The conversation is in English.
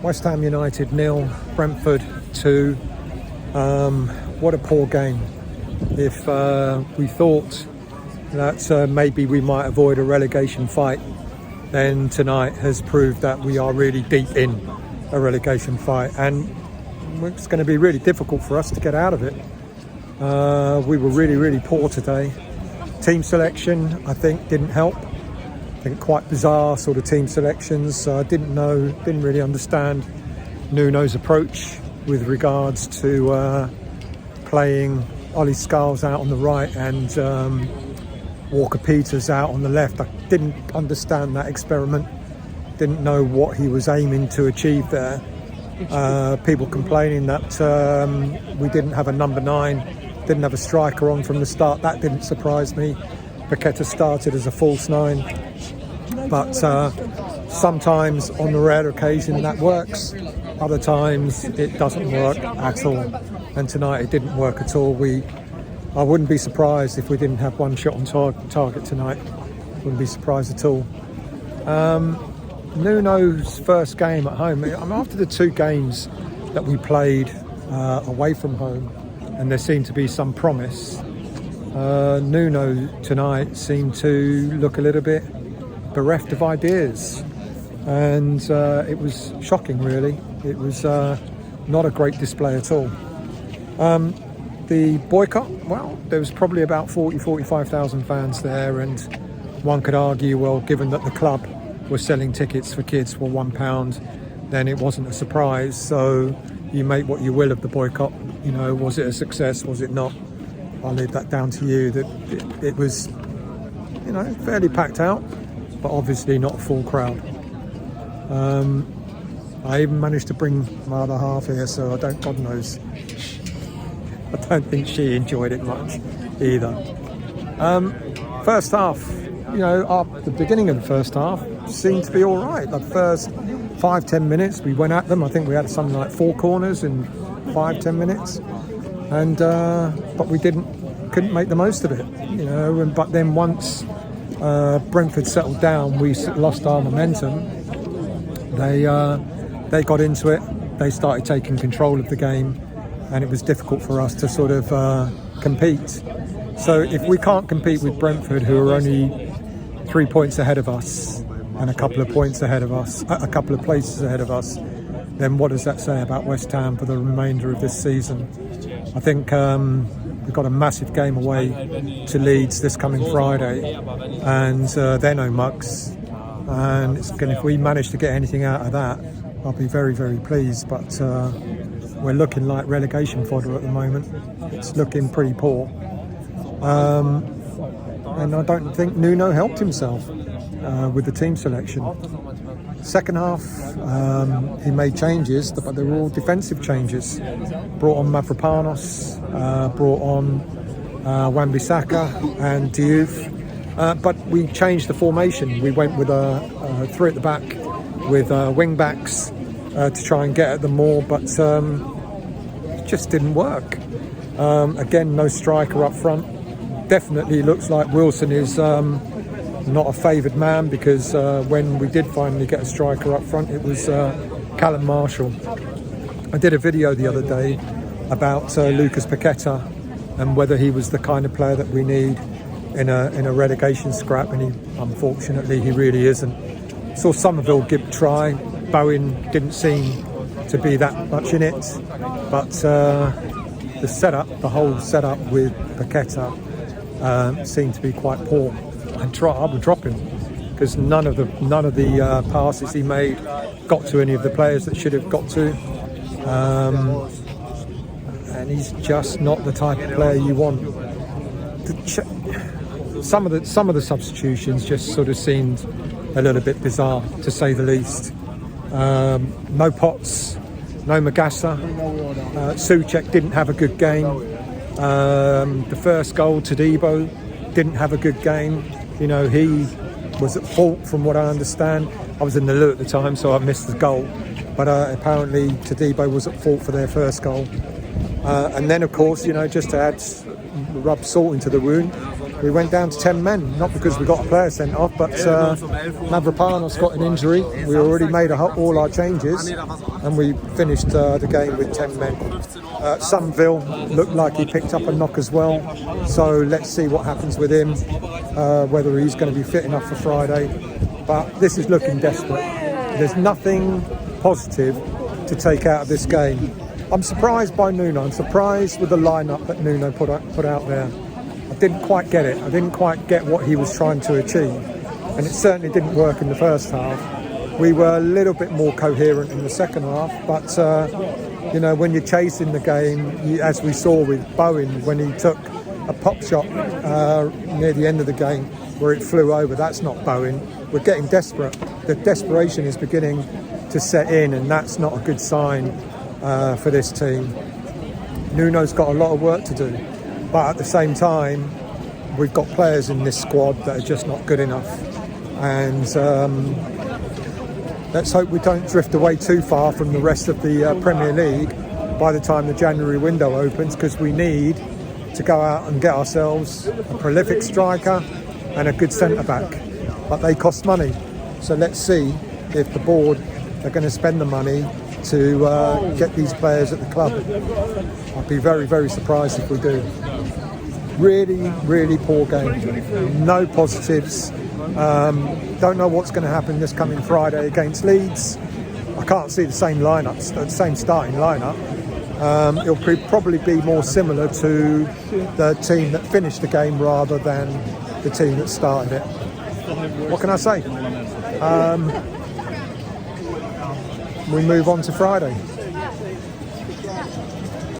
West Ham United 0, Brentford 2. What a poor game. If we thought that maybe we might avoid a relegation fight, then tonight has proved that we are really deep in a relegation fight, and it's going to be really difficult for us to get out of it. We were really poor today. Team selection, I think, didn't help. I think quite bizarre sort of team selections. I didn't really understand Nuno's approach with regards to playing Ollie Scarles out on the right and Walker Peters out on the left. I didn't understand that experiment. Didn't know what he was aiming to achieve there. People complaining that we didn't have a number 9, didn't have a striker on from the start. That didn't surprise me. Paqueta started as a false 9. But sometimes on the rare occasion that works. Other times it doesn't work at all. And tonight it didn't work at all. I wouldn't be surprised if we didn't have one shot on target tonight. Wouldn't be surprised at all. Nuno's first game at home, after the 2 games that we played away from home, and there seemed to be some promise, Nuno tonight seemed to look a little bit bereft of ideas, and it was shocking, really. It was not a great display at all. The boycott, well, there was probably about 45,000 fans there, and one could argue, well, given that the club was selling tickets for kids for £1, then it wasn't a surprise. So you make what you will of the boycott. You know, was it a success? Was it not? I'll leave that down to you. That it was, you know, fairly packed out, but obviously not a full crowd. I even managed to bring my other half here, so God knows. I don't think she enjoyed it much either. First half, you know, the beginning of the first half seemed to be all right. The first 5-10 minutes, we went at them. I think we had something like 4 corners in 5-10 minutes, and but we couldn't make the most of it, you know. But then once Brentford settled down, we lost our momentum. They got into it. They started taking control of the game, and it was difficult for us to sort of compete. So if we can't compete with Brentford, who are only 3 points ahead of us and a couple of points ahead of us, a couple of places ahead of us, then what does that say about West Ham for the remainder of this season? I think we've got a massive game away to Leeds this coming Friday, and they're no mugs. And if we manage to get anything out of that, I'll be very pleased. But we're looking like relegation fodder at the moment. It's looking pretty poor. And I don't think Nuno helped himself with the team selection. Second half, he made changes, but they were all defensive changes. Brought on Mavropanos, brought on Wan-Bissaka and Diouf. But we changed the formation. We went with 3 at the back with wing backs to try and get at them more, but it just didn't work. Again, no striker up front. Definitely looks like Wilson is not a favoured man, because when we did finally get a striker up front, it was Callum Marshall. I did a video the other day about Lucas Paqueta and whether he was the kind of player that we need in a relegation scrap, and unfortunately he really isn't. Saw Somerville give a try. Bowen didn't seem to be that much in it, but the whole setup with Paqueta seemed to be quite poor. I would drop him, because none of the passes he made got to any of the players that should have got to, and he's just not the type of player you want. Some of the substitutions just sort of seemed a little bit bizarre, to say the least. No Potts, no Magassa. Souček didn't have a good game. The first goal, Todibo, didn't have a good game. You know, he was at fault from what I understand. I was in the loo at the time, so I missed the goal. But apparently Todibo was at fault for their first goal. And then, of course, you know, just to rub salt into the wound, we went down to 10 men, not because we got a player sent off, but Mavropanos got an injury. We already made all our changes, and we finished the game with 10 men. Somerville looked like he picked up a knock as well, so let's see what happens with him, whether he's going to be fit enough for Friday. But this is looking desperate. There's nothing positive to take out of this game. I'm surprised by Nuno. I'm surprised with the lineup that Nuno put out there. I didn't quite get it. I didn't quite get what he was trying to achieve, and it certainly didn't work in the first half. We were a little bit more coherent in the second half, but you know, when you're chasing the game, as we saw with Bowen when he took a pop shot near the end of the game where it flew over, that's not Bowen. We're getting desperate. The desperation is beginning to set in, and that's not a good sign for this team. Nuno's got a lot of work to do, but at the same time, we've got players in this squad that are just not good enough. And let's hope we don't drift away too far from the rest of the Premier League by the time the January window opens, because we need to go out and get ourselves a prolific striker and a good centre-back. But they cost money. So let's see if the board are going to spend the money to get these players at the club. I'd be very, very surprised if we do. Really, really poor game. No positives. Don't know what's going to happen this coming Friday against Leeds. I can't see the same lineups, the same starting lineup. It'll probably be more similar to the team that finished the game rather than the team that started it. What can I say? We move on to Friday.